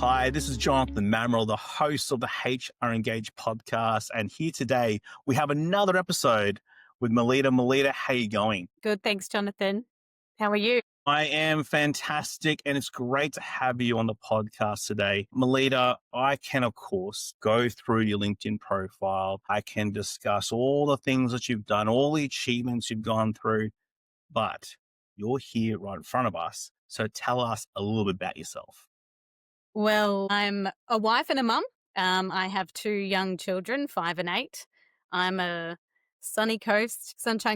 Hi, this is Jonathan Mamrell, the host of the HR Engage podcast. And here today, we have another episode with Melitta. Melitta, how you going? Good, thanks, Jonathan. How are you? I am fantastic, and it's great to have you on the podcast today. Melitta, I can, of course, go through your LinkedIn profile. I can discuss all the things that you've done, all the achievements you've gone through, but you're here right in front of us. So tell us a little bit about yourself. Well, I'm a wife and a mum. I have two young children, 5 and 8. I'm a Sunshine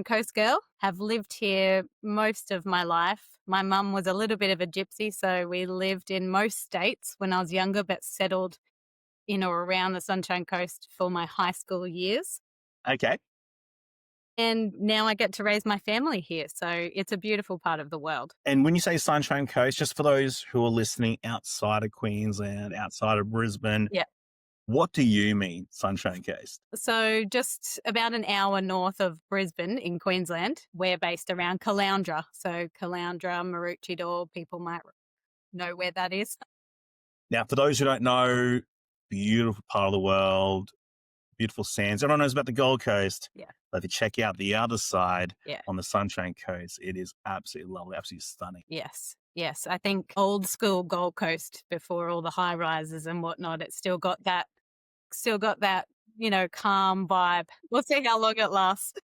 Coast girl. Have lived here most of my life. My mum was a little bit of a gypsy, so we lived in most states when I was younger, but settled in or around the Sunshine Coast for my high school years. Okay. And now I get to raise my family here, so it's a beautiful part of the world. And when you say Sunshine Coast, just for those who are listening outside of Queensland, outside of Brisbane, Yeah. what do you mean, Sunshine Coast? So just about an hour north of Brisbane in Queensland, we're based around Caloundra. So Caloundra, Maroochydore, people might know where that is. Now, for those who don't know, beautiful part of the world, beautiful sands. Everyone knows about the Gold Coast. Yeah. But if you check out the other side Yeah. on the Sunshine Coast, it is absolutely lovely, absolutely stunning. Yes. Yes. I think old school Gold Coast before all the high rises and whatnot, it's still got that, calm vibe. We'll see how long it lasts.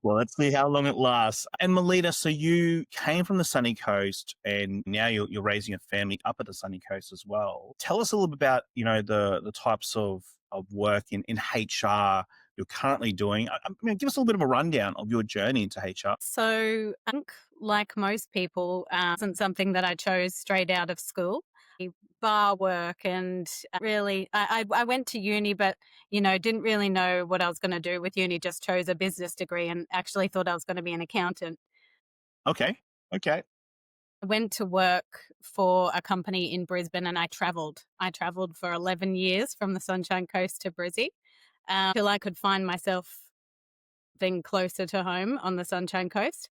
Well, let's see how long it lasts. And Melitta, so you came from the sunny coast and now you're raising a family up at the sunny coast as well. Tell us a little bit about, the types of work in HR you're currently doing. I mean, give us a little bit of a rundown of your journey into HR. So I think, like most people, isn't something that I chose straight out of school. Bar work and really, I went to uni, but, didn't really know what I was going to do with uni, just chose a business degree and actually thought I was going to be an accountant. Okay. Okay. I went to work for a company in Brisbane and I traveled. I traveled for 11 years from the Sunshine Coast to Brizzy till I could find myself being closer to home on the Sunshine Coast.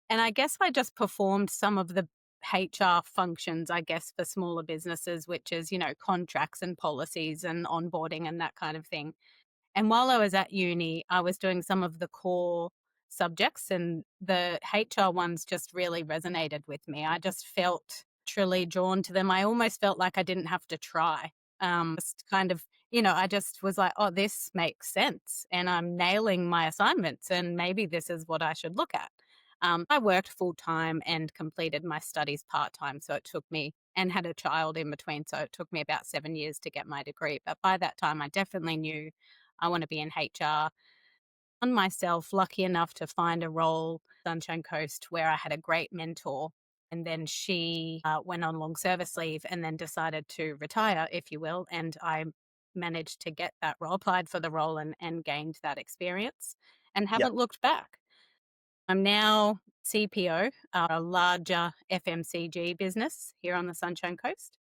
And I guess I just performed some of the HR functions, I guess, for smaller businesses, which is, contracts and policies and onboarding and that kind of thing. And while I was at uni, I was doing some of the core subjects and the HR ones just really resonated with me. I just felt truly drawn to them. I almost felt like I didn't have to try. Just kind of, I just was like, oh, this makes sense. And I'm nailing my assignments and maybe this is what I should look at. I worked full time and completed my studies part time. So it took me and had a child in between. So it took me about 7 years to get my degree. But by that time, I definitely knew I want to be in HR. On myself, lucky enough to find a role, Sunshine Coast, where I had a great mentor. And then she went on long service leave and then decided to retire, if you will. And I managed to get that role, applied for the role and gained that experience and Yeah. haven't looked back. I'm now CPO, a larger FMCG business here on the Sunshine Coast.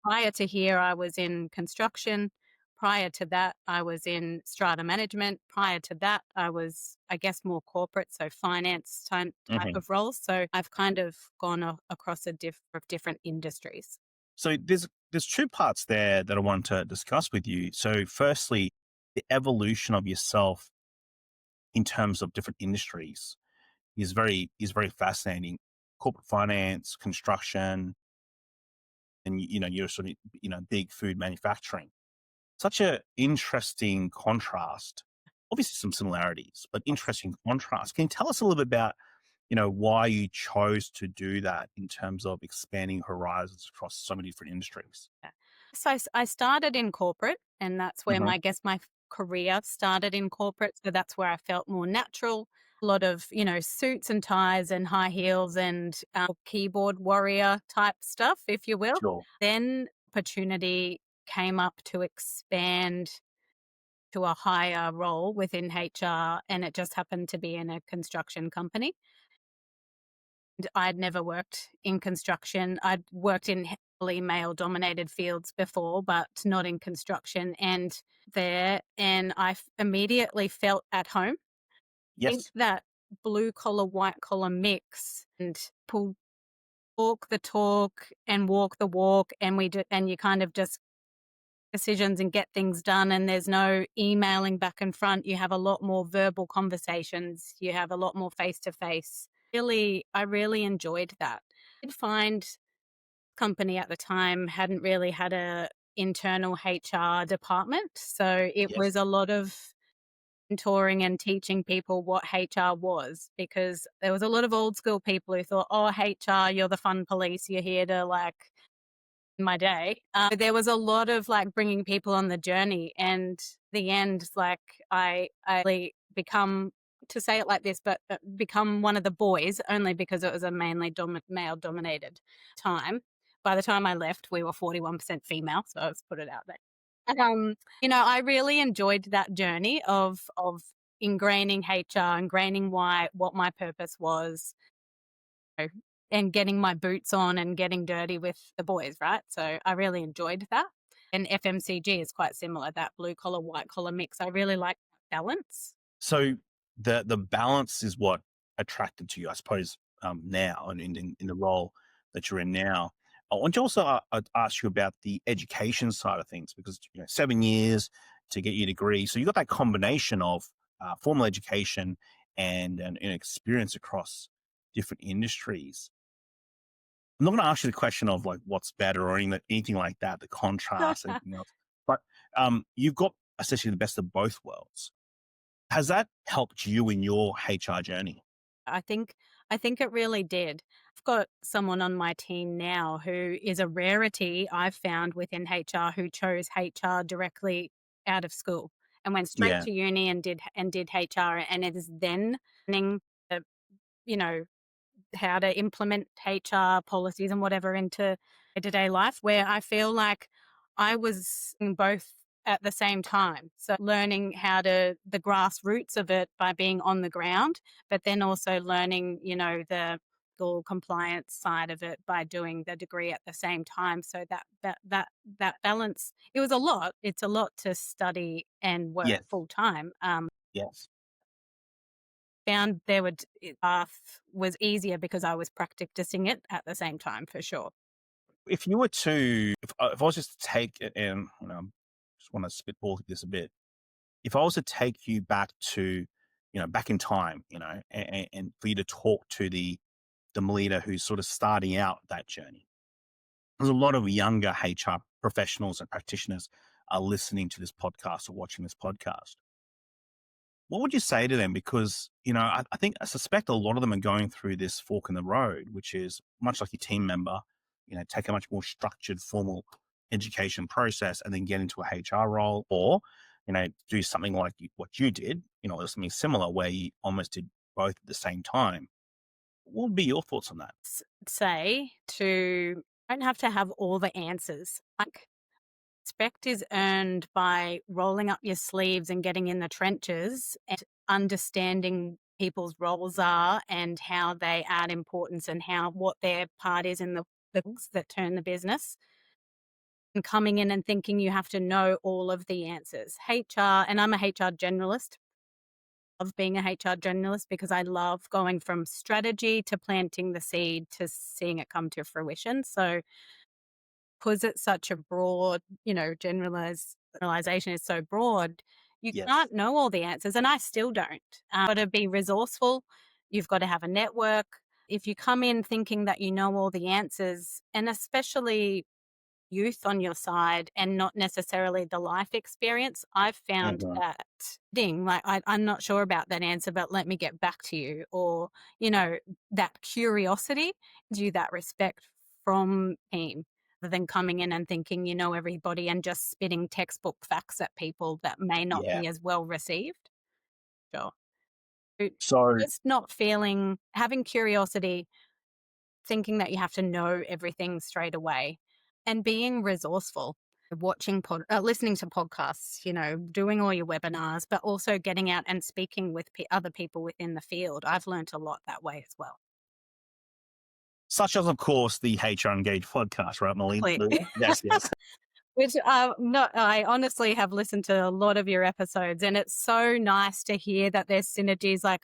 Prior to here, I was in construction. Prior to that, I was in strata management. Prior to that, I was, I guess, more corporate, so finance type Mhm. of roles. So I've kind of gone across of different industries. So there's two parts there that I want to discuss with you. So firstly, the evolution of yourself in terms of different industries is very fascinating. Corporate finance, construction, and you're sort of big food manufacturing. Such a interesting contrast. Obviously, some similarities, but interesting contrast. Can you tell us a little bit about why you chose to do that in terms of expanding horizons across so many different industries? Yeah. So I started in corporate, and that's where Hmm. I guess my career started in corporate. So that's where I felt more natural. A lot of, suits and ties and high heels and keyboard warrior type stuff, if you will. Sure. Then opportunity came up to expand to a higher role within HR, and it just happened to be in a construction company. I'd never worked in construction. I'd worked in heavily male dominated fields before, but not in construction and I immediately felt at home. I think Yes. that blue collar, white collar mix and pulled talk the talk and walk the walk, and you kind of just decisions and get things done, and there's no emailing back and front. You have a lot more verbal conversations. You have a lot more face to face. Really, I really enjoyed that. I did find company at the time hadn't really had a internal HR department, so it Yes. was a lot of mentoring and teaching people what HR was, because there was a lot of old school people who thought, "Oh, HR, you're the fun police. You're here to like my day." There was a lot of like bringing people on the journey, and the end, like I really become, to say it like this, but become one of the boys only because it was a mainly male dominated time. By the time I left, we were 41% female, so let's put it out there. I really enjoyed that journey of ingraining HR, ingraining what my purpose was, know, and getting my boots on and getting dirty with the boys, right? So I really enjoyed that. And FMCG is quite similar, that blue collar, white collar mix. I really like that balance. So the balance is what attracted to you, I suppose, now and in the role that you're in now. I want to also ask you about the education side of things because 7 years to get your degree, so you got that combination of formal education and an experience across different industries. I'm not going to ask you the question of like what's better or anything like that, the contrast, anything else, but you've got essentially the best of both worlds. Has that helped you in your HR journey? I think I think it really did. I've got someone on my team now who is a rarity I've found within HR, who chose HR directly out of school and went straight Yeah. to uni and did HR, and it is then learning the, you know, how to implement HR policies and whatever into day-to-day life, where I feel like I was in both at the same time. So learning how to the grassroots of it by being on the ground, but then also learning, the legal compliance side of it by doing the degree at the same time. So that balance, it was a lot. It's a lot to study and work Yes. full time. Yes. Found there would path was easier because I was practicing it at the same time for sure. If you were to, if I was just to take it and, just want to spitball this a bit. If I was to take you back to, back in time, and for you to talk to the Melita who's sort of starting out that journey, there's a lot of younger HR professionals and practitioners are listening to this podcast or watching this podcast. What would you say to them? Because, I suspect a lot of them are going through this fork in the road, which is much like your team member, take a much more structured, formal education process and then get into a HR role or, do something like what you did, or something similar where you almost did both at the same time. What would be your thoughts on that? Say to don't have to have all the answers. Like respect is earned by rolling up your sleeves and getting in the trenches and understanding people's roles are and how they add importance and what their part is in the things that turn the business. And coming in and thinking you have to know all of the answers. HR, and I'm a HR generalist, of being a HR generalist because I love going from strategy to planting the seed to seeing it come to fruition. So, because it's such a broad, generalization is so broad, you Yes. can't know all the answers, and I still don't. Got to be resourceful. You've got to have a network. If you come in thinking that you know all the answers, and especially youth on your side and not necessarily the life experience, I've found Mhm. that ding, like I'm not sure about that answer, but let me get back to you. Or, you know, that curiosity, do that respect from team rather than coming in and thinking you know everybody and just spitting textbook facts at people that may not Yeah. be as well received. Sure. So So just not feeling having curiosity, thinking that you have to know everything straight away and being resourceful, listening to podcasts, doing all your webinars, but also getting out and speaking with other people within the field. I've learned a lot that way as well. such as, of course, the HR Engage podcast, right, Melina? Exactly. Yes, yes. Which not, I honestly have listened to a lot of your episodes, and it's so nice to hear that there's synergies. Like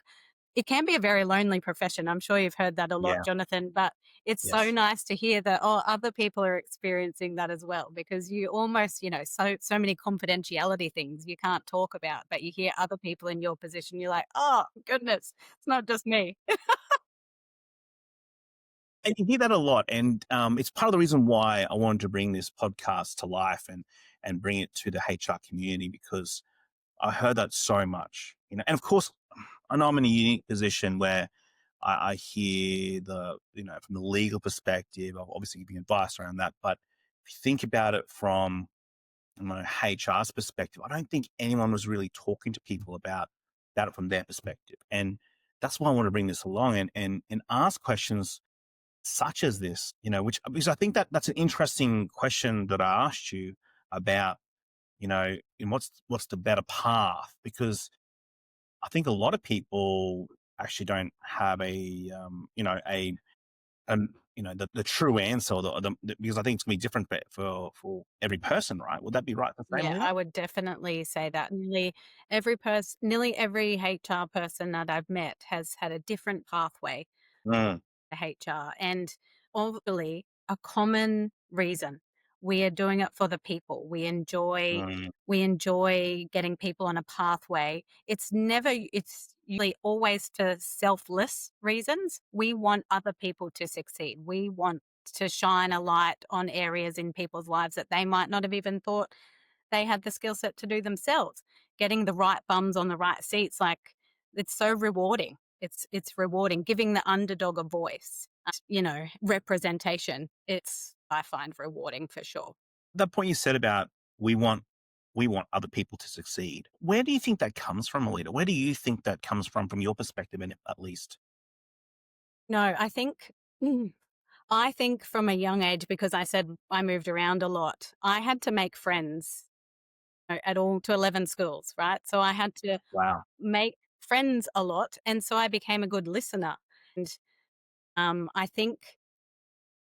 it can be a very lonely profession. I'm sure you've heard that a lot, Yeah. Jonathan, but it's so Yes. nice to hear that, oh, other people are experiencing that as well, because you almost, so many confidentiality things you can't talk about, but you hear other people in your position, you're like, oh, goodness, it's not just me. And you hear that a lot, and it's part of the reason why I wanted to bring this podcast to life and bring it to the HR community because I heard that so much, and of course, I know I'm in a unique position where I hear from the legal perspective, of obviously giving advice around that. But if you think about it from HR's perspective, I don't think anyone was really talking to people about it from their perspective. And that's why I want to bring this along and ask questions such as this, which because I think that's an interesting question that I asked you about, in what's the better path? Because I think a lot of people actually don't have the true answer because I think it's gonna be different for every person, right? Would that be right to say, Yeah, Melina? I would definitely say that. Nearly every HR person that I've met has had a different pathway Mm, to HR, and obviously a common reason. We are doing it for the people. mm, We enjoy getting people on a pathway. It's usually always for selfless reasons. We want other people to succeed. We want to shine a light on areas in people's lives that they might not have even thought they had the skill set to do themselves. Getting the right bums on the right seats, like, it's so rewarding. It's rewarding giving the underdog a voice, representation. It's I find rewarding for sure. that point you said about we want we want other people to succeed. Where do you think that comes from, Melina? Where do you think that comes from your perspective, and at least? No, mm, I think from a young age, because I said I moved around a lot, I had to make friends at all to 11 schools, right? So I had to Wow, make friends a lot. And so I became a good listener. And I think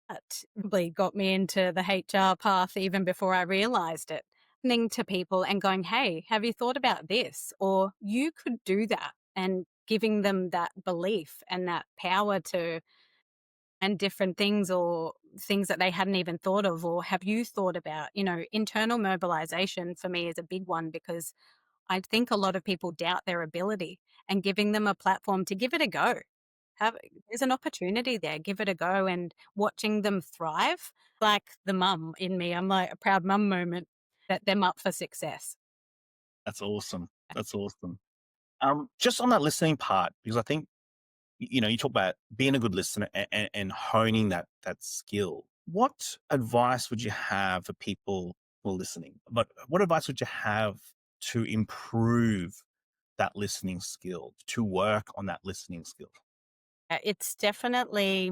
that really got me into the HR path even before I realized it. Listening to people and going, hey, have you thought about this? Or you could do that. And giving them that belief and that power to and different things or things that they hadn't even thought of or have you thought about, internal mobilization for me is a big one because I think a lot of people doubt their ability, and giving them a platform to give it a go. Have There's an opportunity there, give it a go, and watching them thrive, like the mum in me, I'm like a proud mum moment, set them up for success. that's awesome. That's awesome. Just on that listening part, because I think you talk about being a good listener and honing that skill. What advice would you have for people who are listening? But what advice would you have to improve that listening skill, to work on that listening skill? It's definitely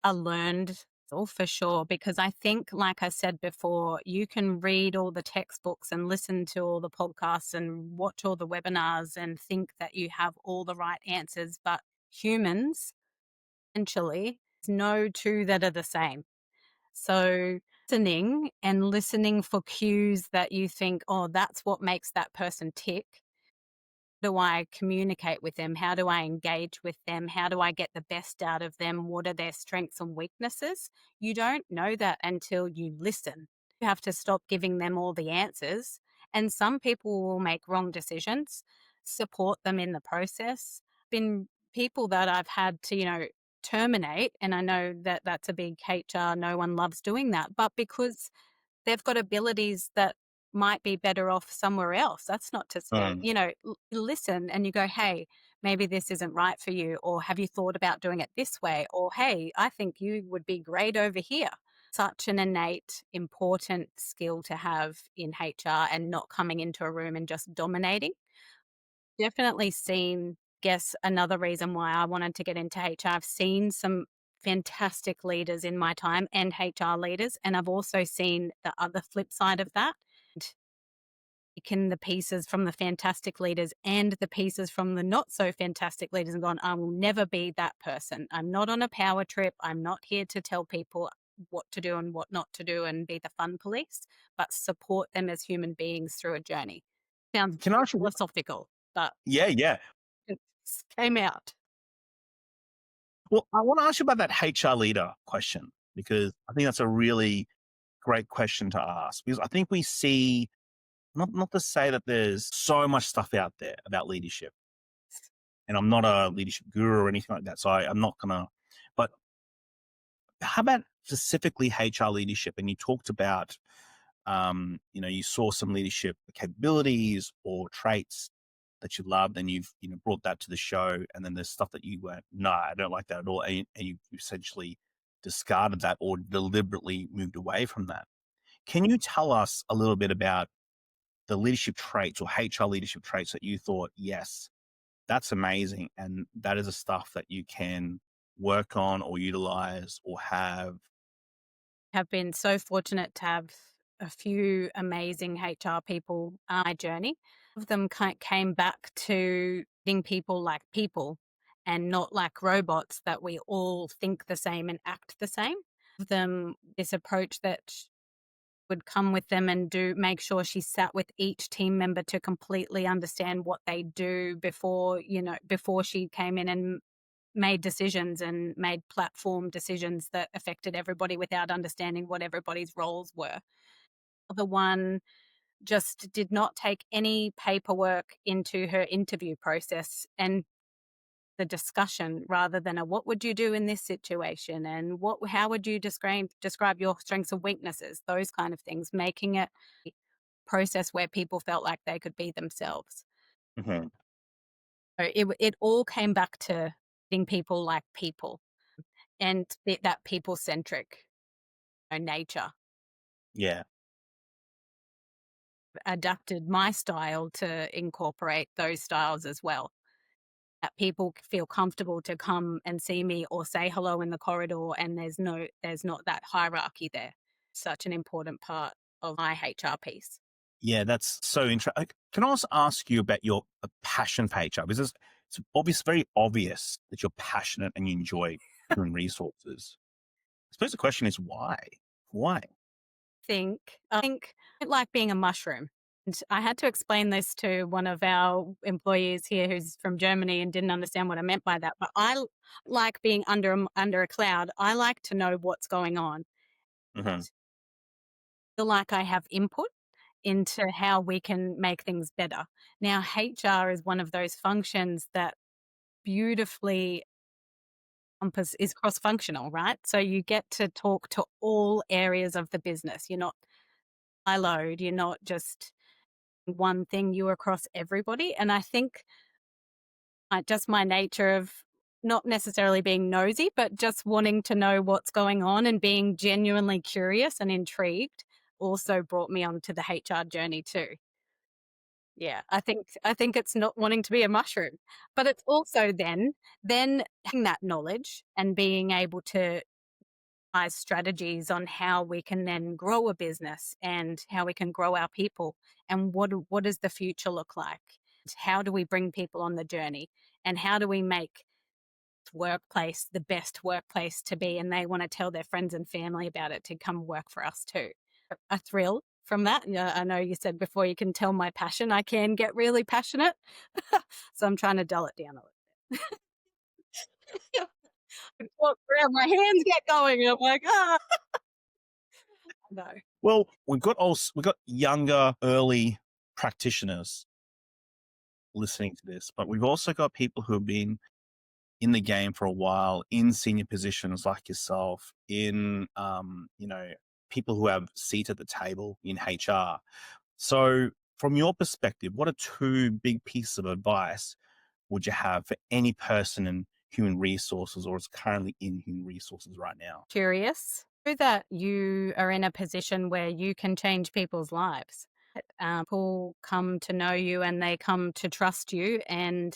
a learned skill for sure, because I think, like I said before, you can read all the textbooks and listen to all the podcasts and watch all the webinars and think that you have all the right answers, but humans, essentially, there's no two that are the same. So listening for cues that you think, oh, that's what makes that person tick. Do I communicate with them? How do I engage with them? How do I get the best out of them? What are their strengths and weaknesses? You don't know that until you listen. You have to stop giving them all the answers. And some people will make wrong decisions, support them in the process. Been people that I've had to, terminate. And I know that that's a big HR, no one loves doing that. But because they've got abilities that might be better off somewhere else. That's not to say, Mm, listen and you go, hey, maybe this isn't right for you. Or have you thought about doing it this way? Or, hey, I think you would be great over here. Such an innate, important skill to have in HR and not coming into a room and just dominating. Definitely seen, guess another reason why I wanted to get into HR. I've seen some fantastic leaders in my time and HR leaders, and I've also seen the other flip side of that. Taken the pieces from the fantastic leaders and the pieces from the not so fantastic leaders and gone, I will never be that person. I'm not on a power trip. I'm not here to tell people what to do and what not to do and be the fun police, but support them as human beings through a journey. Sounds can I ask you? philosophical, but Yeah, yeah. it came out. Well, I want to ask you about that HR leader question because I think that's a really great question to ask because I think we see not to say that there's so much stuff out there about leadership, and I'm not a leadership guru or anything like that, so I'm not gonna. But how about specifically HR leadership? And you talked about, you saw some leadership capabilities or traits that you loved, and you've brought that to the show, and then there's stuff that you went, no, I don't like that at all, and you essentially discarded that or deliberately moved away from that. Can you tell us a little bit about the leadership traits or HR leadership traits that you thought, yes, that's amazing, and that is the stuff that you can work on or utilize or have? Have been so fortunate to have a few amazing HR people on my journey. Of them came back to being people and not like robots that we all think the same and act the same. Of them, this approach that would come with them and do make sure she sat with each team member to completely understand what they do before she came in and made decisions and made platform decisions that affected everybody without understanding what everybody's roles were. The one just did not take any paperwork into her interview process and the discussion rather than a what would you do in this situation and how would you describe your strengths and weaknesses, those kind of things, making it a process where people felt like they could be themselves. Mhm. So it all came back to being people like people and that people centric nature. Yeah. Adapted my style to incorporate those styles as well. That people feel comfortable to come and see me or say hello in the corridor, and there's not that hierarchy there. Such an important part of my HR piece. Yeah, that's so interesting. Can I also ask you about your passion for HR? Because very obvious that you're passionate and you enjoy human resources. I suppose the question is why? Why? I think I don't like being a mushroom. And I had to explain this to one of our employees here who's from Germany and didn't understand what I meant by that. But like being under a cloud. I like to know what's going on. Hmm. Feel like I have input into how we can make things better. Now, HR is one of those functions that beautifully is cross functional, right? So you get to talk to all areas of the business. You're not siloed, you're not just one thing, you across everybody. And I think just my nature of not necessarily being nosy, but just wanting to know what's going on and being genuinely curious and intrigued also brought me onto the HR journey too. Yeah, I think it's not wanting to be a mushroom, but it's also then having that knowledge and being able to devise strategies on how we can then grow a business and how we can grow our people and what does the future look like? How do we bring people on the journey and how do we make workplace the best workplace to be and they want to tell their friends and family about it to come work for us too. A thrill from that. Yeah, I know you said before you can tell my passion. I can get really passionate. So I'm trying to dull it down a little. Walk around, my hands get going. And I'm like, ah, no. Well, we've got younger, early practitioners listening to this, but we've also got people who have been in the game for a while, in senior positions like yourself, in people who have seat at the table in HR. So, from your perspective, what are two big pieces of advice would you have for any person in human resources or is currently in human resources right now? Curious. Know that you are in a position where you can change people's lives. People come to know you and they come to trust you, and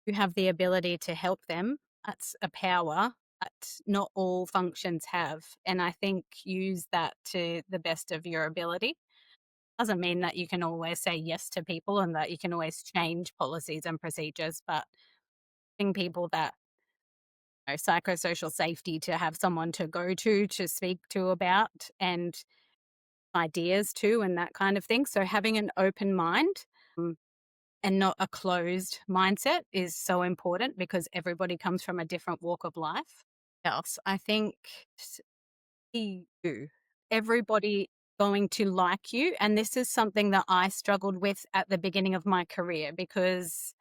you have the ability to help them. That's a power that not all functions have. And I think use that to the best of your ability. Doesn't mean that you can always say yes to people and that you can always change policies and procedures, but having people that psychosocial safety to have someone to go to speak to about and ideas too and that kind of thing. So having an open mind, um, and not a closed mindset is so important because everybody comes from a different walk of life. Else, I think you, everybody going to like you. And this is something that I struggled with at the beginning of my career because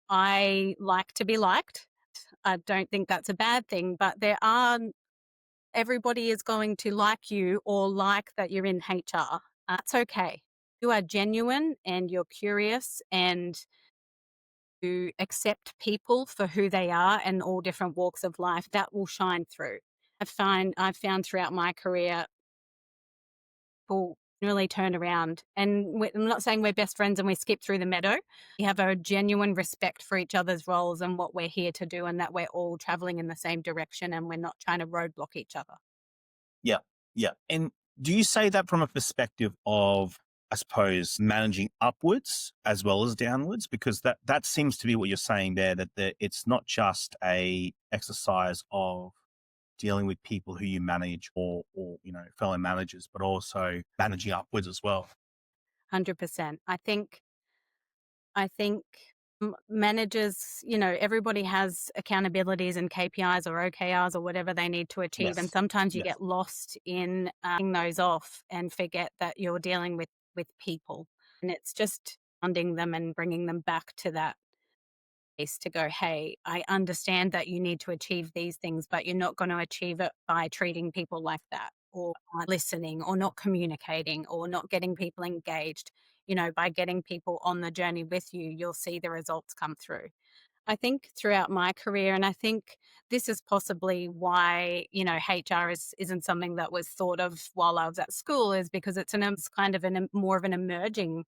I like to be liked. I don't think that's a bad thing, but everybody is going to like you or like that you're in HR. That's okay. You are genuine and you're curious and you accept people for who they are and all different walks of life. That will shine through. I've found throughout my career people really turn around. And I'm not saying we're best friends and we skip through the meadow. We have a genuine respect for each other's roles and what we're here to do, and that we're all traveling in the same direction and we're not trying to roadblock each other. Yeah. Yeah. And do you say that from a perspective of, I suppose, managing upwards as well as downwards? Because that seems to be what you're saying there, that it's not just a exercise of dealing with people who you manage or fellow managers, but also managing upwards as well. 100%. I think managers, everybody has accountabilities and KPIs or OKRs or whatever they need to achieve. And Yes. sometimes you Yes. get lost in those off and forget that you're dealing with people. And it's just funding them and bringing them back to that place to go, hey, I understand that you need to achieve these things, but you're not going to achieve it by treating people like that or listening or not communicating or not getting people engaged. By getting people on the journey with you, you'll see the results come through. I think throughout my career, and I think this is possibly why, HR isn't something that was thought of while I was at school, is because it's kind of more of an emerging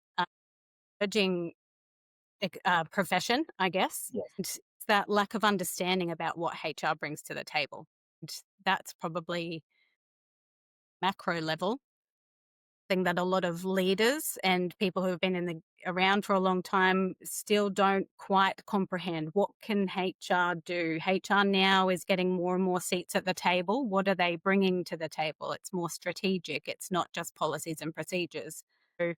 profession, I guess. Yes. It's that lack of understanding about what HR brings to the table. And that's probably macro level thing that a lot of leaders and people who have been around for a long time still don't quite comprehend. What can HR do? HR now is getting more and more seats at the table. What are they bringing to the table? It's more strategic. It's not just policies and procedures. So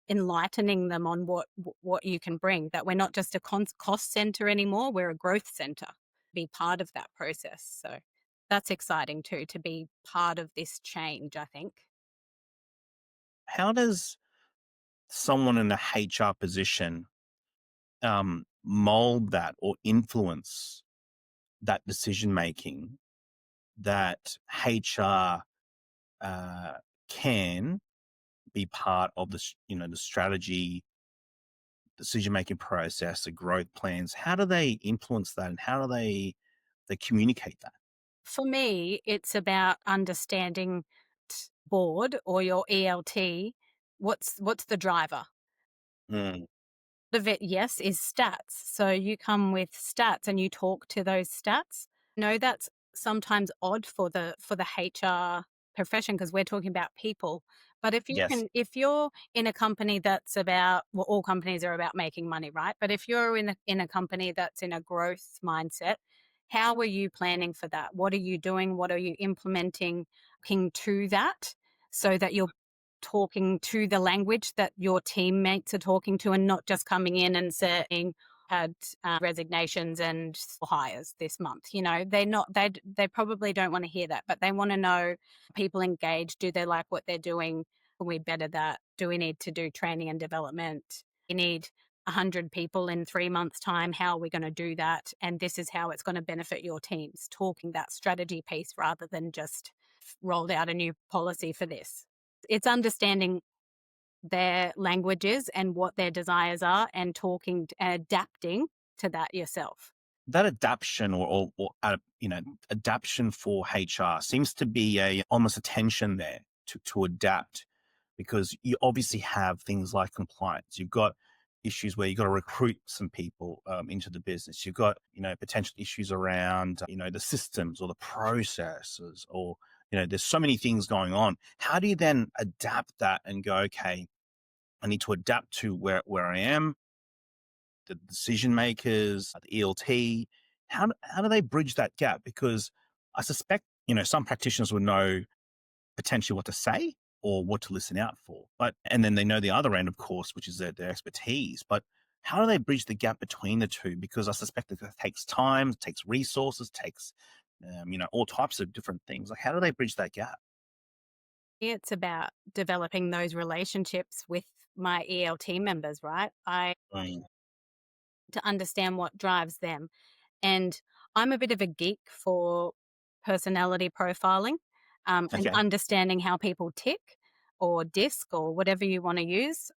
enlightening them on what you can bring, that we're not just a cost center anymore, we're a growth center. Be part of that process. So that's exciting too, to be part of this change, I think. How does someone in a HR position mold that or influence that decision making that HR can be part of the strategy, decision making process, the growth plans? How do they influence that, and how do they communicate that? For me, it's about understanding board or your ELT. What's the driver? Mm, Of it, yes, is stats. So you come with stats and you talk to those stats. No, that's sometimes odd for the HR profession because we're talking about people. But yes. if you're in a company that's about, well, all companies are about making money, right? But if you're in a company that's in a growth mindset, how are you planning for that? What are you doing? What are you implementing to that so that you're talking to the language that your teammates are talking to and not just coming in and saying had resignations and hires this month. They probably don't want to hear that, but they want to know, people engaged, do they like what they're doing, can we better that, do we need to do training and development, we need 100 people in 3 months time, how are we going to do that, and this is how it's going to benefit your teams, talking that strategy piece rather than just rolled out a new policy for this. It's understanding their languages and what their desires are and talking and adapting to that yourself. That adaption adaption for HR seems to be almost a tension there to adapt, because you obviously have things like compliance. You've got issues where you've got to recruit some people into the business. You've got, potential issues around, the systems or the processes, or, there's so many things going on. How do you then adapt that and go, okay, I need to adapt to where I am, the decision makers, the ELT? How do they bridge that gap? Because I suspect, some practitioners would know potentially what to say or what to listen out for. And then they know the other end, of course, which is their expertise. But How do they bridge the gap between the two? Because I suspect that it takes time, it takes resources, takes all types of different things. Like, how do they bridge that gap? It's about developing those relationships with my ELT members, right? I Mm, to understand what drives them. And I'm a bit of a geek for personality profiling, and okay. understanding how people tick or disc or whatever you want to use.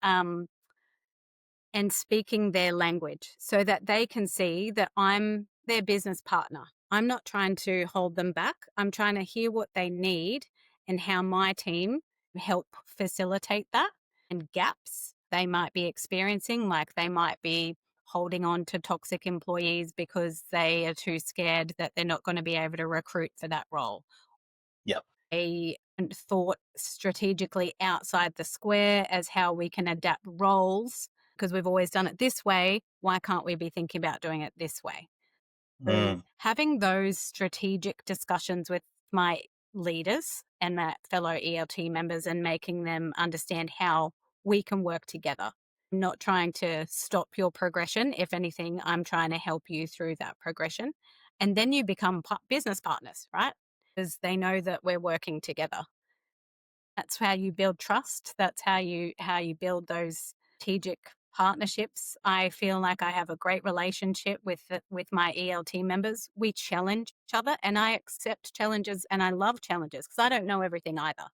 And speaking their language so that they can see that I'm their business partner. I'm not trying to hold them back. I'm trying to hear what they need and how my team help facilitate that, and gaps they might be experiencing, like they might be holding on to toxic employees because they are too scared that they're not going to be able to recruit for that role. Yep. They haven't thought strategically outside the square as how we can adapt roles because we've always done it this way. Why can't we be thinking about doing it this way? So Mm, having those strategic discussions with my leaders and my fellow ELT members and making them understand how we can work together. I'm not trying to stop your progression. If anything, I'm trying to help you through that progression. And then you become business partners, right? Because they know that we're working together. That's how you build trust. That's how you build those strategic partnerships. I feel like I have a great relationship with my ELT members. We challenge each other, and I accept challenges, and I love challenges because I don't know everything either.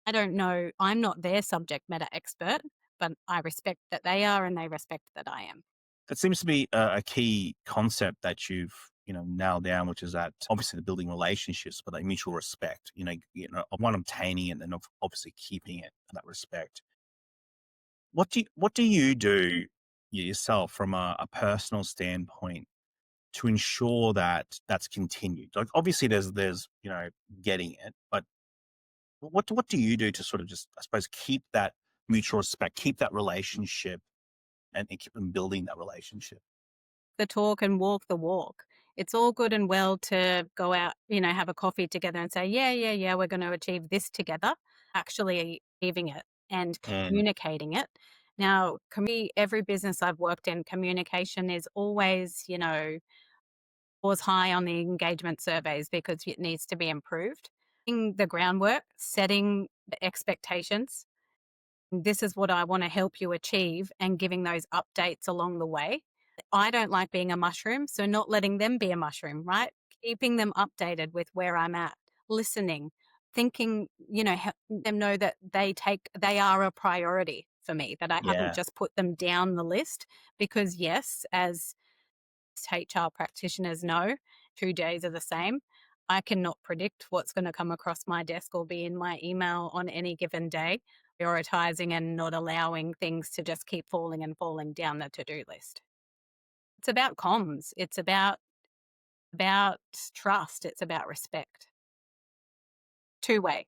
I don't know. I'm not their subject matter expert, but I respect that they are, and they respect that I am. that seems to be a key concept that you've nailed down, which is that obviously the building relationships, but like mutual respect. Of one obtaining it and of obviously keeping it that respect. What do you do yourself from a personal standpoint to ensure that that's continued? Like, obviously there's getting it, but what do you do to sort of just, I suppose, keep that mutual respect, keep that relationship, and keep them building that relationship? The talk and walk the walk. It's all good and well to go out, have a coffee together and say, yeah, yeah, yeah, we're going to achieve this together, actually achieving it and Mm, communicating it. Now, every business I've worked in, communication is always, was high on the engagement surveys because it needs to be improved. In the groundwork, setting the expectations, this is what I want to help you achieve, and giving those updates along the way. I don't like being a mushroom, so not letting them be a mushroom, right? Keeping them updated with where I'm at, listening, thinking, help them know that they are a priority for me, that I haven't yeah, just put them down the list because yes, as HR practitioners know, 2 days are the same. I cannot predict what's going to come across my desk or be in my email on any given day, prioritizing and not allowing things to just keep falling and falling down the to-do list. It's about comms. It's about trust. It's about respect. Two-way.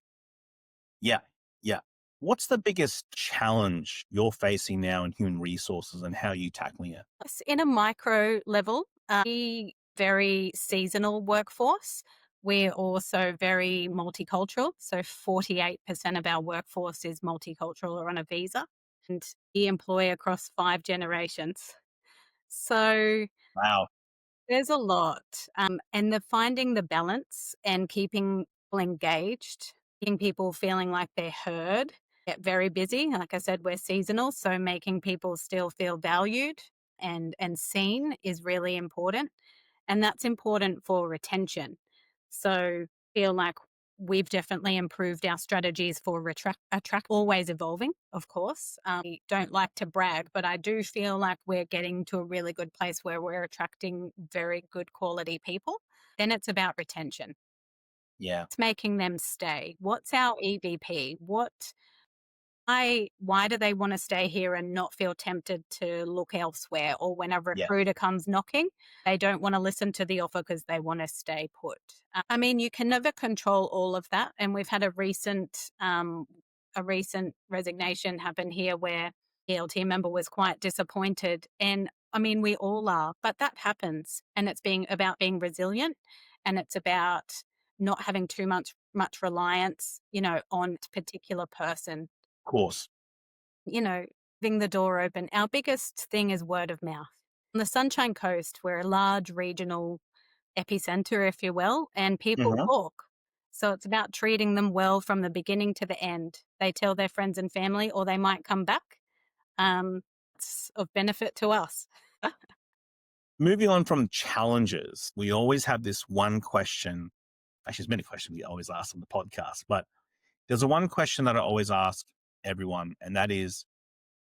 yeah, yeah. What's the biggest challenge you're facing now in human resources, and how are you tackling it? In a micro level, we very seasonal workforce. We're also very multicultural. So 48% of our workforce is multicultural or on a visa, and we employ across 5 generations. So Wow. there's a lot. And the finding the balance and keeping people engaged, keeping people feeling like they're heard, get very busy. Like I said, we're seasonal, so making people still feel valued and seen is really important. And that's important for retention. So feel like we've definitely improved our strategies for attract, always evolving, of course. I don't like to brag, but I do feel like we're getting to a really good place where we're attracting very good quality people. Then it's about retention. Yeah, It's making them stay. What's our EVP? Why do they want to stay here and not feel tempted to look elsewhere? Or when a yeah, recruiter comes knocking, they don't want to listen to the offer because they want to stay put. I mean, you can never control all of that, and we've had a recent resignation happen here where the ELT member was quite disappointed, and I mean, we all are, but that happens, and it's being about being resilient, and it's about not having too much reliance, on a particular person. of course. You know, leaving the door open. Our biggest thing is word of mouth. On the Sunshine Coast, we're a large regional epicenter, if you will, and people Mhm. talk. So it's about treating them well from the beginning to the end. They tell their friends and family, or they might come back. It's of benefit to us. Moving on from challenges, we always have this one question. Actually, there's many questions we always ask on the podcast, but there's a one question that I always ask everyone, and that is,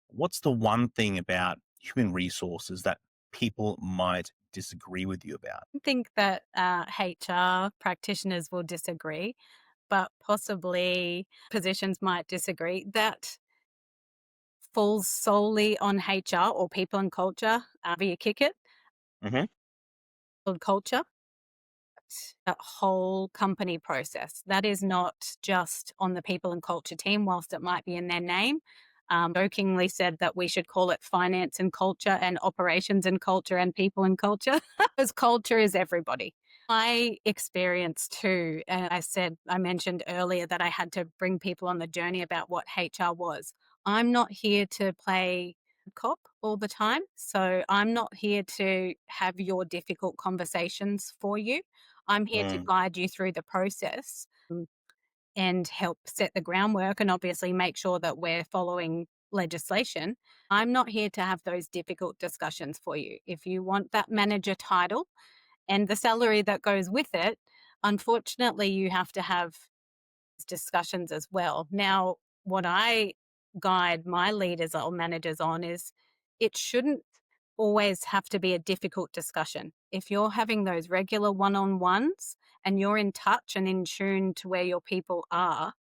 what's the one thing about human resources that people might disagree with you about? I think that HR practitioners will disagree, but possibly positions might disagree. That falls solely on HR or people and culture, however you kick it, Hmm. called culture. That whole company process. That is not just on the people and culture team, whilst it might be in their name. Jokingly said that we should call it finance and culture and operations and culture and people and culture, because culture is everybody. My experience too, and I mentioned earlier that I had to bring people on the journey about what HR was. I'm not here to play cop all the time. So I'm not here to have your difficult conversations for you. I'm here to Mm, guide you through the process, and help set the groundwork and obviously make sure that we're following legislation. I'm not here to have those difficult discussions for you. If you want that manager title and the salary that goes with it, unfortunately, you have to have discussions as well. Now, what I guide my leaders or managers on is it shouldn't always have to be a difficult discussion. If you're having those regular one on ones and you're in touch and in tune to where your people are,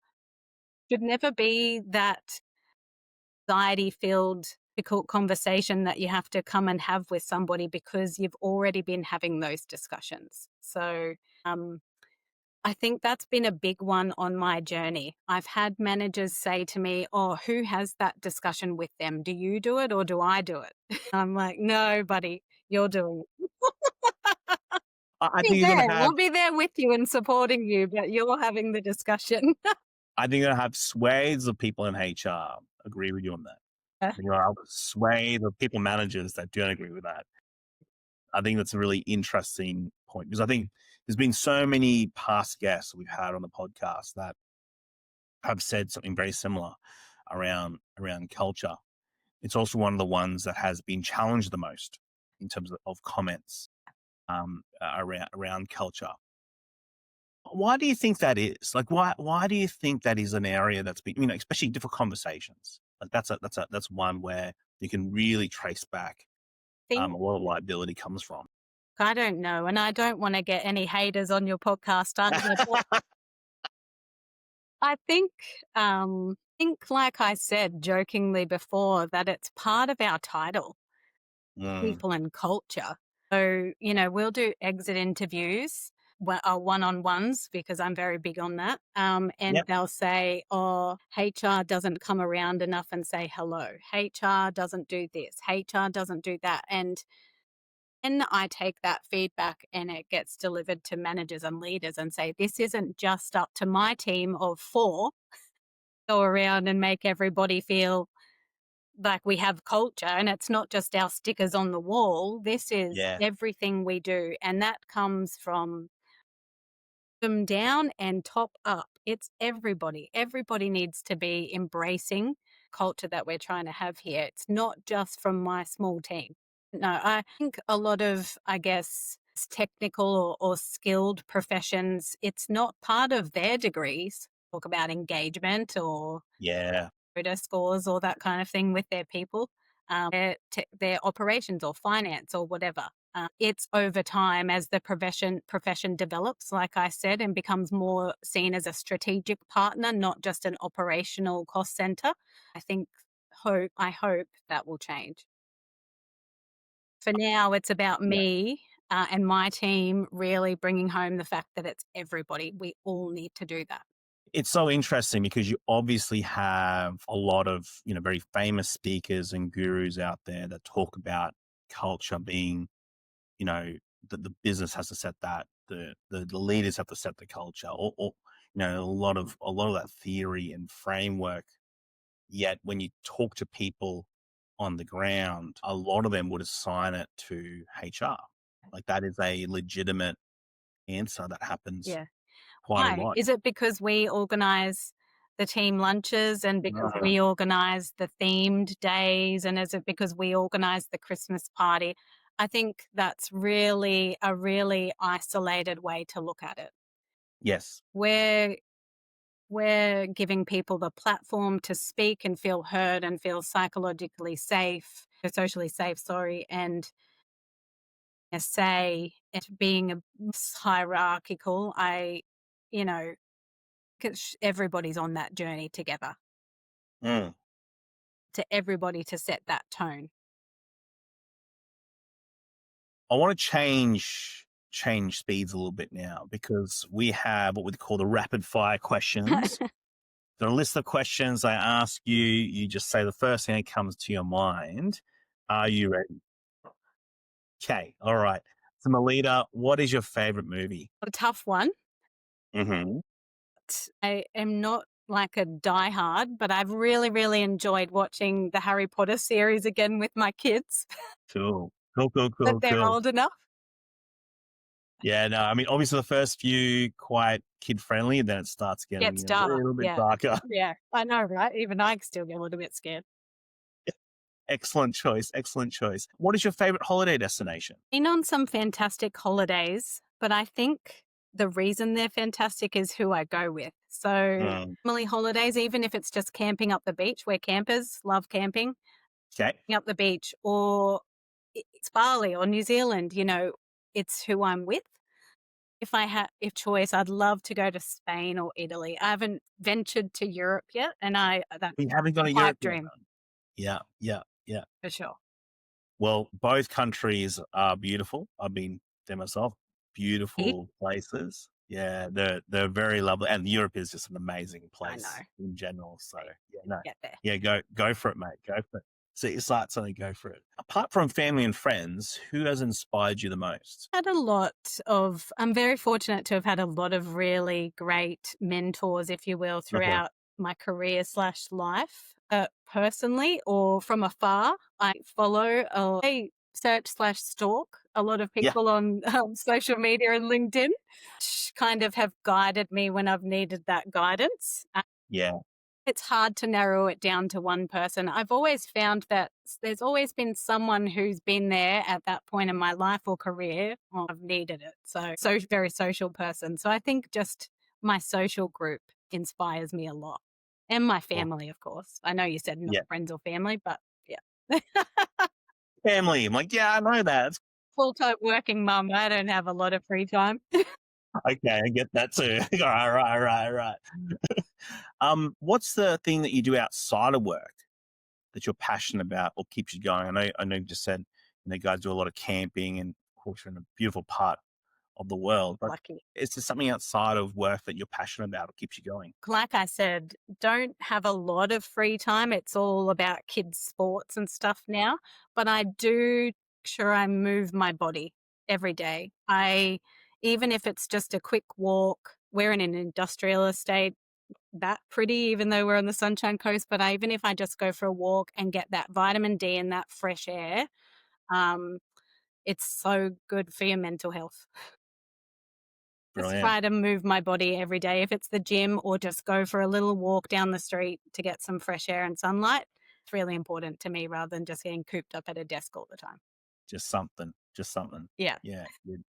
should never be that anxiety filled, difficult conversation that you have to come and have with somebody because you've already been having those discussions. So, I think that's been a big one on my journey. I've had managers say to me, "Oh, who has that discussion with them? Do you do it or do I do it?" I'm like, "No, buddy, you're doing it. I Be think you're going there. to have. We'll be there with you and supporting you, but you're having the discussion." I think you're going to have swathes of people in HR agree with you on that. You're going to have swathes of people managers that don't agree with that. I think that's a really interesting point because I think there's been so many past guests we've had on the podcast that have said something very similar around culture. It's also one of the ones that has been challenged the most in terms of comments around culture. Why do you think that is? Like, why do you think that is an area that's been, especially different conversations? Like that's one where you can really trace back Think a lot of liability comes from. I don't know, and I don't wanna get any haters on your podcast either, but I think like I said jokingly before, that it's part of our title. Mm, People and culture. So, we'll do exit interviews, one-on-ones because I'm very big on that. And yep. they'll say, "Oh, HR doesn't come around enough and say hello. HR doesn't do this. HR doesn't do that." And then I take that feedback and it gets delivered to managers and leaders and say, "This isn't just up to my team of 4 go around and make everybody feel like we have culture and it's not just our stickers on the wall. This is Yeah. everything we do. And that comes from them down and top up. It's everybody. Everybody needs to be embracing culture that we're trying to have here. It's not just from my small team. No, I think a lot of, I guess, technical or skilled professions, it's not part of their degrees. Talk about engagement or Yeah. quota scores or that kind of thing with their people, their operations or finance or whatever. It's over time as the profession develops, like I said, and becomes more seen as a strategic partner, not just an operational cost center. I think I hope that will change. For now, it's about Yeah. me and my team really bringing home the fact that it's everybody. We all need to do that. It's so interesting because you obviously have a lot of, very famous speakers and gurus out there that talk about culture being, you know, the business has to set that, the leaders have to set the culture, or a lot of that theory and framework. Yet when you talk to people on the ground, a lot of them would assign it to HR. Like that is a legitimate answer that happens Yeah. quite a Why? lot. Is it because we organize the team lunches and because Uh, we organize the themed days, and is it because we organize the Christmas party? I think that's really a really isolated way to look at it. yes. We're we're giving people the platform to speak and feel heard and feel psychologically safe, socially safe, sorry, and say it being a hierarchical. You know, 'cause everybody's on that journey together, Mm. to everybody to set that tone. I want to change speeds a little bit now because we have what we call the rapid fire questions. The list of questions I ask you, you just say the first thing that comes to your mind. Are you ready? Okay, all right. So, Melita, what is your favorite movie? A tough one. Mm-hmm. I am not like a diehard, but I've really, really enjoyed watching the Harry Potter series again with my kids, Cool. Cool, cool, that cool, they're cool. old enough. Yeah, no, I mean, obviously the first few quite kid friendly, then it starts Gets getting a dark. little bit Yeah. darker. Yeah. I know, right? Even I still get a little bit scared. Excellent choice. Excellent choice. What is your favorite holiday destination? Been on some fantastic holidays, but I think the reason they're fantastic is who I go with. So, Mm, family holidays, even if it's just camping up the beach, we're campers, love camping, okay. up the beach, or it's Bali or New Zealand, it's who I'm with. If I had if choice, I'd love to go to Spain or Italy. I haven't ventured to Europe yet, and that's We haven't a gone to pipe Europe yet. dream Yeah, yeah, yeah. for sure. Well, both countries are beautiful. I've been there myself. Beautiful places. Yeah, they're very lovely, and Europe is just an amazing I know. place in general. So yeah, no, Get there. yeah, go for it, mate. Go for it. Set your sights on it. Go for it. Apart from family and friends, who has inspired you the most? I'm very fortunate to have had a lot of really great mentors, if you will, Uh-huh. throughout my career slash life. Personally or from afar, I follow I search slash stalk a lot of Yeah, people on social media and LinkedIn, which kind of have guided me when I've needed that guidance. yeah. It's hard to narrow it down to one person. I've always found that there's always been someone who's been there at that point in my life or career, or I've needed it. So very social person. So I think just my social group inspires me a lot. And my Well, family, of course. I know you said not yeah. friends or family, but yeah. Family. I'm like, yeah, I know that. Full-time working mum. I don't have a lot of free time. Okay, I get that too. All right, right, right. What's the thing that you do outside of work that you're passionate about or keeps you going? I know you just said, you guys do a lot of camping and of course you're in a beautiful part of the world, but Lucky. is there something outside of work that you're passionate about or keeps you going? Like I said, don't have a lot of free time. It's all about kids' sports and stuff now. But I do make sure I move my body every day. Even if it's just a quick walk, we're in an industrial estate, that pretty, even though we're on the Sunshine Coast. But even if I just go for a walk and get that vitamin D and that fresh air, um, it's so good for your mental health. Just Brilliant. try to move my body every day. If it's the gym or just go for a little walk down the street to get some fresh air and sunlight, it's really important to me rather than just getting cooped up at a desk all the time. Just something. Just something. Yeah. Yeah. Good.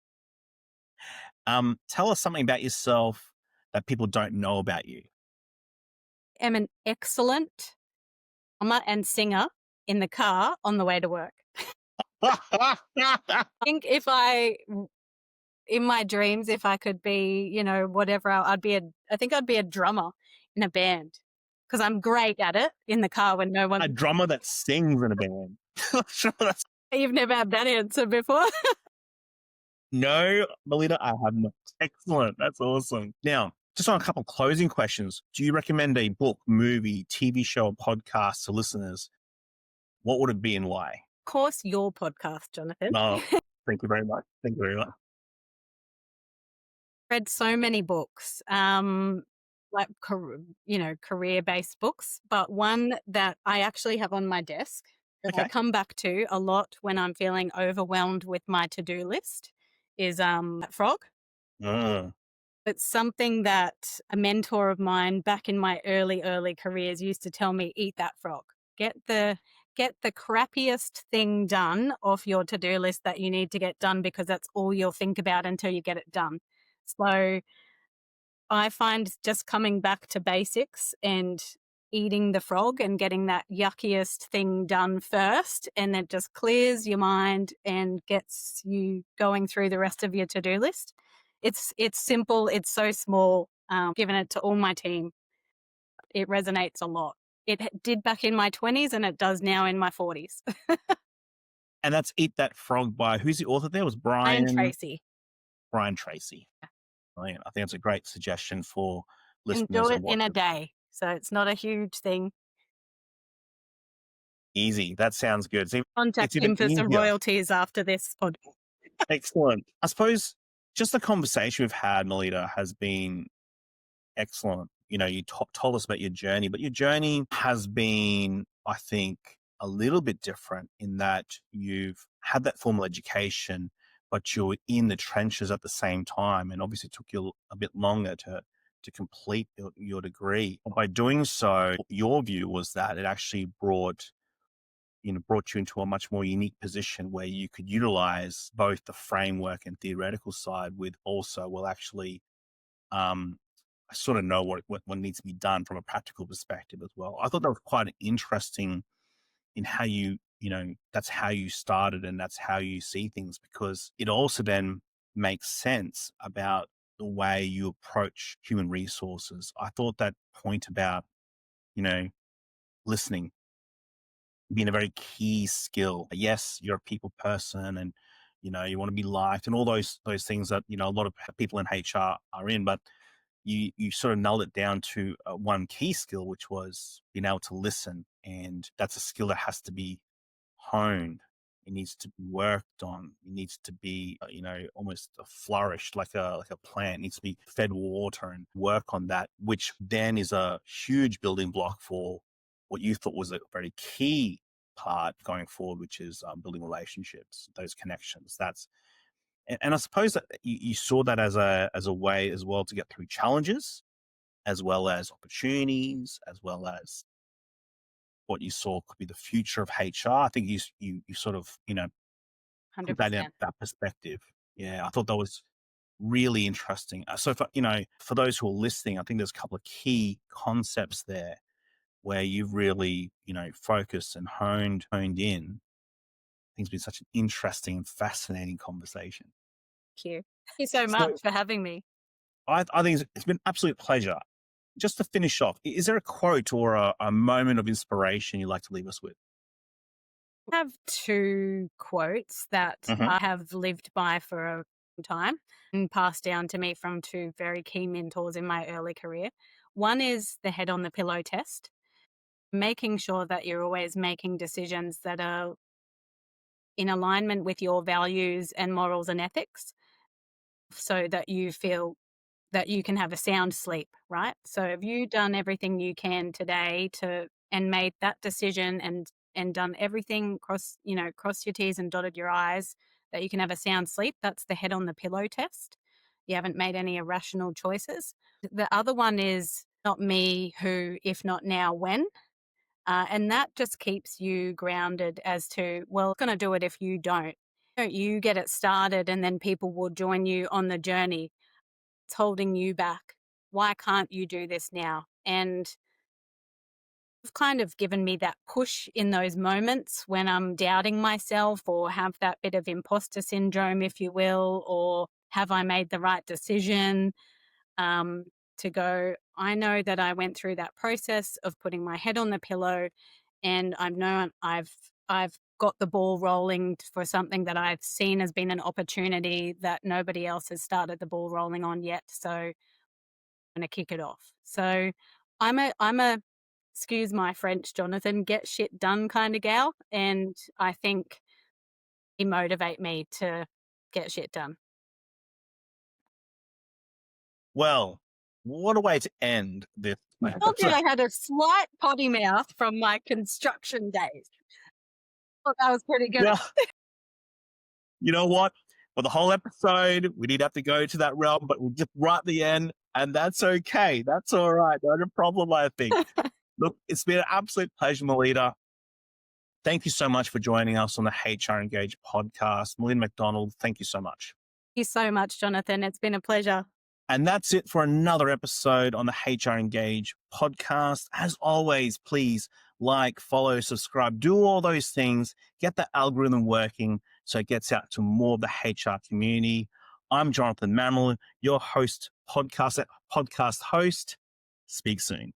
Tell us something about yourself that people don't know about you. I'm an excellent drummer and singer in the car on the way to work. I think in my dreams, if I could be, whatever, I think I'd be a drummer in a band because I'm great at it in the car when no A one, drummer that sings in a band. Sure, that's you've never had that answer before. no, Melita, I have not. Excellent. That's awesome. Now, just on a couple of closing questions, do you recommend a book, movie, TV show, or podcast to listeners? What would it be and why? Of course, your podcast, Jonathan. No, thank you very much. Thank you very much. Read so many books, like career-based books, but one that I actually have on my desk. I Okay. come back to a lot when I'm feeling overwhelmed with my to-do list is that frog. Mm. It's something that a mentor of mine back in my early careers used to tell me, "Eat that frog. Get the get the crappiest thing done off your to-do list that you need to get done because that's all you'll think about until you get it done." So I find just coming back to basics and eating the frog and getting that yuckiest thing done first, and that just clears your mind and gets you going through the rest of your to-do list. It's simple, it's so small. Given it to all my team, it resonates a lot. Did back in my 20s and it does now in my 40s. And that's Eat That Frog by who's the author there? Was Iron Brian Tracy. Brian Tracy. Brilliant. I think it's a great suggestion for And do listeners it and in a watchers. day. So it's not a huge thing. Easy. That sounds good. It's Contact even him for some easier. royalties after this podcast. Excellent. I suppose just the conversation we've had, Melita, has been excellent. You told us about your journey, but your journey has been, I think, a little bit different in that you've had that formal education, but you're in the trenches at the same time. And obviously, it took you a bit longer to complete your degree. By doing so, your view was that it actually brought you into a much more unique position where you could utilize both the framework and theoretical side with also, well, actually, um, I sort of know what needs to be done from a practical perspective as well. I thought that was quite interesting in how that's how you started and that's how you see things, because it also then makes sense about the way you approach human resources. I thought that point about, you know, listening being a very key skill. Yes, you're a people person and you want to be liked and all those things that a lot of people in HR are in, but you sort of nailed it down to one key skill, which was being able to listen, and that's a skill that has to be honed. It needs to be worked on. It needs to be, almost flourished like a plant. It needs to be fed water and work on that, which then is a huge building block for what you thought was a very key part going forward, which is building relationships, those connections. And I suppose that you saw that as a way as well to get through challenges, as well as opportunities, as well as what you saw could be the future of HR. I think you sort of put that in 100%. that perspective. Yeah, I thought that was really interesting. So for those who are listening, I think there's a couple of key concepts there where you've really focused and honed in. I think it's been such an interesting and fascinating conversation. Thank you. Thank you so much So for having me. I think it's been an absolute pleasure. Just to finish off, is there a quote or a moment of inspiration you'd like to leave us with? I have two quotes that Hmm. I have lived by for a long time and passed down to me from two very key mentors in my early career. One is the head on the pillow test, making sure that you're always making decisions that are in alignment with your values and morals and ethics so that you feel that you can have a sound sleep, right? So have you done everything you can today to and made that decision and done everything cross your T's and dotted your I's that you can have a sound sleep? That's the head on the pillow test. You haven't made any irrational choices. The other one is not me who, if not now, when. And that just keeps you grounded as to, well, going to do it if you don't. Don't you get it started and then people will join you on the journey. It's holding you back. Why can't you do this now? And it's kind of given me that push in those moments when I'm doubting myself or have that bit of imposter syndrome, if you will, or have I made the right decision? um, to go, I know that I went through that process of putting my head on the pillow and I've known I've got the ball rolling for something that I've seen has been an opportunity that nobody else has started the ball rolling on yet. So I'm gonna kick it off. So I'm a excuse my French, Jonathan, get shit done kind of gal. And I think he motivate me to get shit done. Well, what a way to end this. Told you I had a slight potty mouth from my construction days. Oh, that was pretty good. Yeah. You know what? For the whole episode, we did have to go to that realm, but we'll just right at the end, and that's okay. That's all right. Not a problem, I think. Look, it's been an absolute pleasure, Melita. Thank you so much for joining us on the HR Engage podcast. Melitta McDonald, thank you so much. Thank you so much, Jonathan. It's been a pleasure. And that's it for another episode on the HR Engage podcast. As always, please like, follow, subscribe, do all those things, get the algorithm working so it gets out to more of the HR community. I'm Jonathan Mammal, your podcast host. Speak soon.